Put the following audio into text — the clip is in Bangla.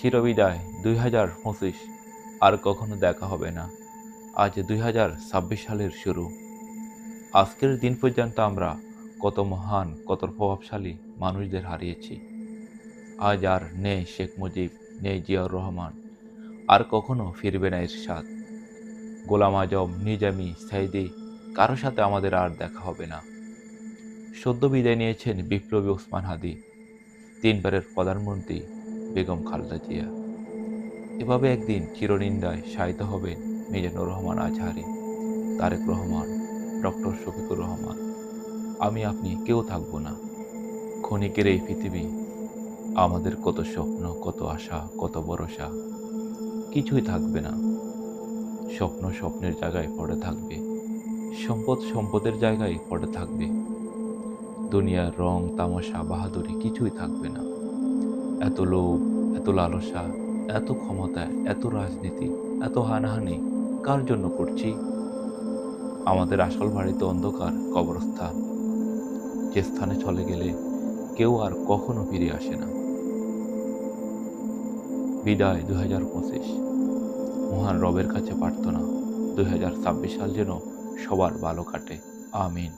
চিরবিদায় 2025। আর কখনো দেখা হবে না। আজ 2026 সালের শুরু। আজকের দিন পর্যন্ত আমরা কত মহান, কত প্রভাবশালী মানুষদের হারিয়েছি। আজ আর নেই শেখ মুজিব, নেই জিয়াউর রহমান, আর কখনো ফিরবে না এরশাদ, গোলাম আজম, নিজামী, সাইদি, কারো সাথে আমাদের আর দেখা হবে না। সদ্য বিদায় নিয়েছেন বিপ্লবী ওসমান হাদি, তিনবারের প্রধানমন্ত্রী বেগম খালেদা জিয়া। এভাবে একদিন চিরনিন্দায় শায়িত হবেন মিজানুর রহমান আজহারী, তারেক রহমান, ডক্টর শফিকুর রহমান। আমি আপনি কেউ থাকবো না। ক্ষণিকের এই পৃথিবী, আমাদের কত স্বপ্ন, কত আশা, কত ভরসা, কিছুই থাকবে না। স্বপ্ন স্বপ্নের জায়গায় পড়ে থাকবে, সম্পদ সম্পদের জায়গায় পড়ে থাকবে। দুনিয়ার রং তামাশা বাহাদুরি কিছুই থাকবে না। এত লোভ, এত লালসা, এত ক্ষমতা, এত রাজনীতি, এত হানাহানি কার জন্য করছি? আমাদের আসল বাড়িতে অন্ধকার কবরস্থান, যে স্থানে চলে গেলে কেউ আর কখনো ফিরে আসে না। বিদায় 2025। মহান রবের কাছে প্রার্থনা 2026 সাল যেন সবার ভালো কাটে। আমিন।